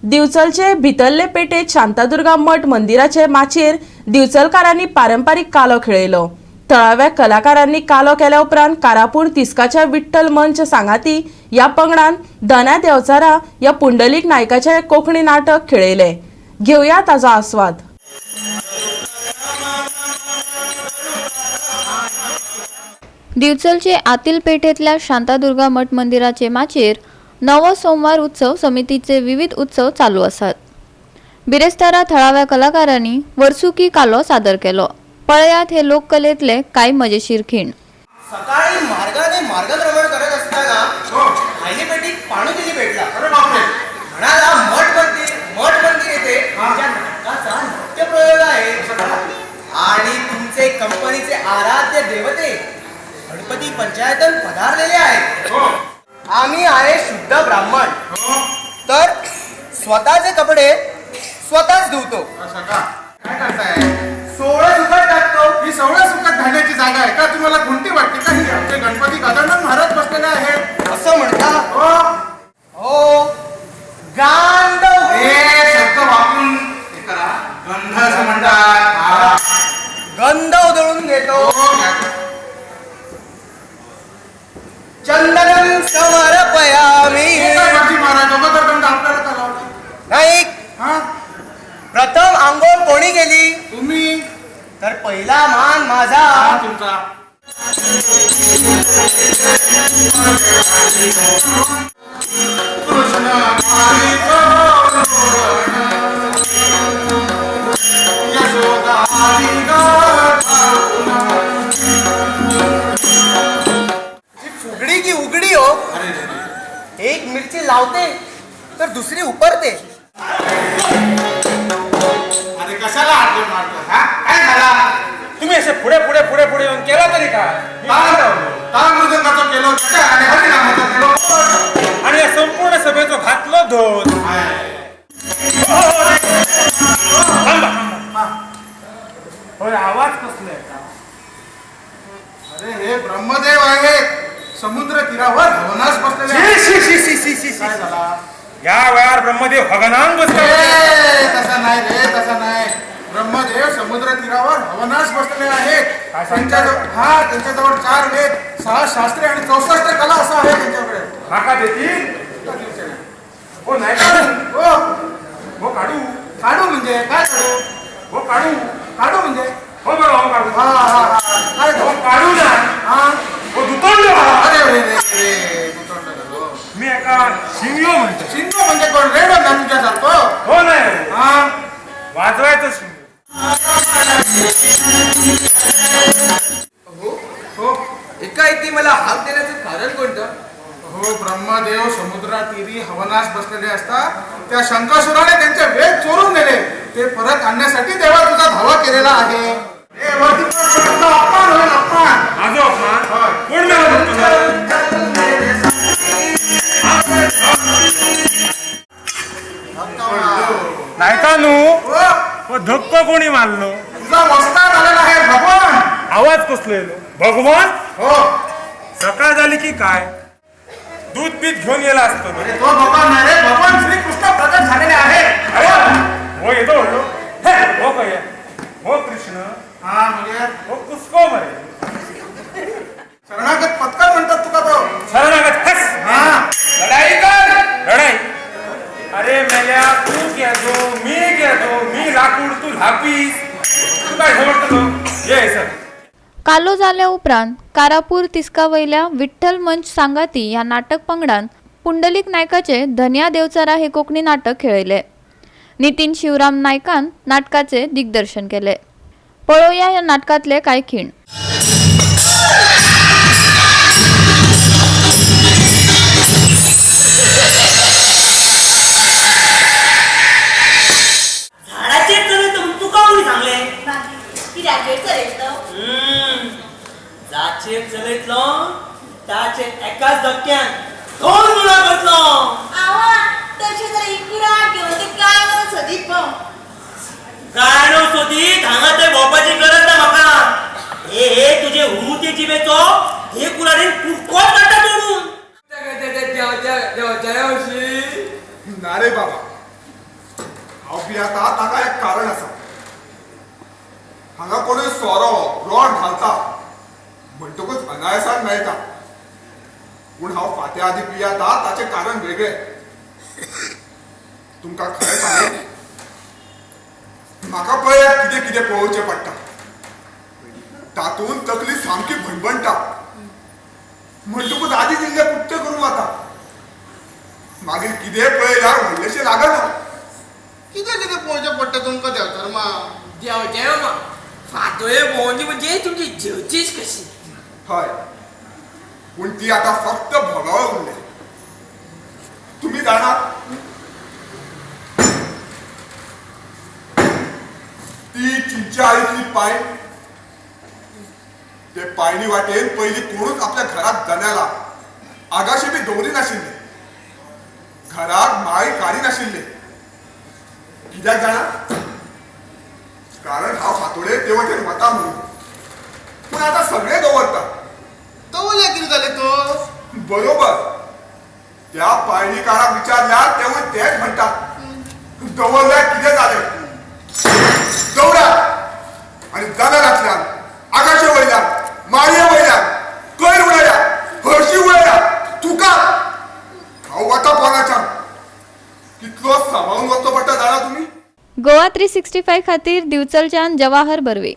दिवचलचे भितरले पेटेत शांतादुर्गा मठ मंदिराचे माचयेर दिवचलकारांनी पारंपारीक कालो खेळयलो। थळाव्या कलाकारांनी कालो केल्या उपरांत कारापूर तिस्काच्या विठ्ठल मंच सांगाती या पंगडान धन्या देवचारा या पुंडलीक नायकाचे कोंकणी नाटक खेळयले। घेऊया ताजो आस्वाद। दिवचलचे आतील पेठेतल्या शांतादुर्गा मठ मंदिराचे माचयेर नवो सोमवार उत्सव समितीचे विविध उत्सव चालू असतात। बिरेस्तारा थळाव्या कलाकारांनी वर्सुकी कालो सादर केलो। पळयात हे लोककलेतले काही मजेशीर खीण। सकाळी मार्गक्रमण करत असताना खायली पेटीत पाणुदिली भेटला। अरे बापरे! म्हणाला मठ मंदिर येथे तुमच्या नाटकाचा नृत्यप्रयोग आहे आणि तुमचे कंपनीचे आराध्य देवते गणपती पंचायतन पधारलेले आहेत। आम्ही आहे शुद्ध ब्राह्मण, तर स्वतःचे कपडे स्वतःच धुवतो। काय करताय? सोळं सुकट टाकतो। ही सवळ्या सुकट घालण्याची जागा आहे का? तुम्हाला कोणती वाटते का? ही आमचे गणपती गजानन महाराज बसलेले आहेत असं म्हणता? हो गांडव शब्द वापरून हे करा। गंध असं म्हणतात। गंध उधळून घेतो। चंदनं समर्पयामि। महाराज अगोदर गंध आपल्याला चालवला नाही। प्रथम आंघोळ कोणी केली? तुम्ही। तर पहिला मान माझा। तुमचा। फुगडी की उघडी हो? एक मिरची लावते तर दुसरी उपरते। अरे कशाला हात मारतो? काय झाला? तुम्ही असे पुढे पुढे पुढे पुढे येऊन केला तरी काय? ताल मृदंगाचा केलो आणि हरिनामाचा केलो आणि या संपूर्ण सभेचं घातलं धोत। होय, आवाज कसले? अरे हे ब्रह्मदेव आहेत, समुद्र तीरावर हवनास बसलेले आहेत। काय झाला? या वेळार ब्रह्मदेव भगनान तसा नाही रे, तसा नाही। ब्रह्मदेव समुद्र तीरावर हवनास बसलेले आहेत। त्यांच्याजवळ 4 वेद, 6 शास्त्रे आणि 64 कला असं आहे त्यांच्याकडे। काका देतील? हो नाही हो काढू म्हणजे काय काढू? हो काढू म्हणजे हो बरं, हो काढू। काय हो काढू ना। हो दुतंड। अरे मी एका शिंगलो म्हणतो। शिंगो म्हणजे कोण? रेड तुझ्यासारखं? हो नाही, वाजवायचं शिंग। हो एकाएकी मला हाक देण्याचं कारण कोणतं? हो, ब्रह्मदेव समुद्रातीरी हवनास बसलेले असतात। त्या शंकासुराने त्यांचे वेद चोरून नेले, ते परत आणण्यासाठी देवा तुझा धावा केलेला आहे। अपमान होईल, अपमान। माझो अपमान? कोण झालं तुझं? नाही का नू? धक्क कोणी मारलो? तुझा वस्ताद आलेला आहे भगवान। आवाज कसलेलो? भगवान? हो। सकाळ झाली की काय दूध पीत घेऊन गेला असतो। अरे तो भगवान नाही रे, भगवान श्रीकृष्ण प्रकट झालेले आहे। हो येतो बोललो। हो काय? हो कृष्ण। म्हणजे हो कुसको मरे। शरणागत पत्कर म्हणतात तुका तो। शरणागत हस। लढाई कर, लढाई। अरे मेल्या, तू घ्यायचो मी घ्यायचो, मी लाकूड तू लापीस, तू काय समजतो? ये सर। कालो जाल्या उपरांत कारापूर तिस्का वयल्या विठ्ठल मंच सांगाती या नाटक पंगडान पुंडलीक नायकाचे धन्या देवचारा हे कोंकणी नाटक खेळयले। नितीन शिवराम नायकान नाटकाचे दिग्दर्शन केले। पळोवया या नाटकातले काही खीण। झाडाचे चलत तुका कोणी सांगले? जाचे चलयतलो ताचे एकाच धक्क्यान 2 गुणा करतलो। तशें जाल्यार इकुरा घेवन ते गाणो सोदीत भोंव। गाणो सोदीत हांगा ते भोंवपाची गरज ना म्हाका। हे तुझे हुरुते जिबेचो हे कुराडे कुरकोट काडटा तोडून। जय जय जय जय जय जय श्री ना रे बाबा, हांव पियेता ताका एक कारण आसा. हांगा कोणूय सोरो रॉड घालता म्हणटकूच अनायसान मेळटा. पूण हांव फात्या आदी पियेता ताचें कारण वेगळें. तुमकां खरें सांगें, म्हाका पळय कितें कितें पळोवचें पडटा. तातूंत तकली सामकी भणभणटा. म्हणटकूच आदी दिल्ले कुट्टे करून वता. मागीर कितें पळयल्यार व्हडलेशें लागना. कितें कितें पळोवचें पडटा तुमकां देंवचारमा? देव मा फातोळे भोंवडी म्हणजे तुमची जेवचीच कशी. हय, पूण ती आतां फक्त भोगावळ उरले. तुमी जाणा, ती चिंच्या आळीतली पायण. ते पायणी वाटेन पयलीं कोणूच आपल्या घरात जनेला आगाशे बी दवरी नाशिल्ले. घराक माळी काडी नाशिल्ले. कित्याक जाणा? कारण हांव फातोडे ते वटेन वता म्हणून. पूण आतां सगळे दवरता. दवरल्या कितें जालें तो? बरोबर. त्या पायणीकाराक विचारल्यार तेवूय तेच म्हणटात. दवरल्यार कितें जालें? दवरा आनी जनेलांतल्यान, आगाशे वयल्यान, माळये वयल्यान, कोयर उडयल्या, हरशी उडयल्या, तुका हांव वता पोंदाच्यान. कितलो सांबाळून वचचो पडटा जाणा तुमी? गोवा 365 खातीर दिवचलच्यान जवाहर बर्वे.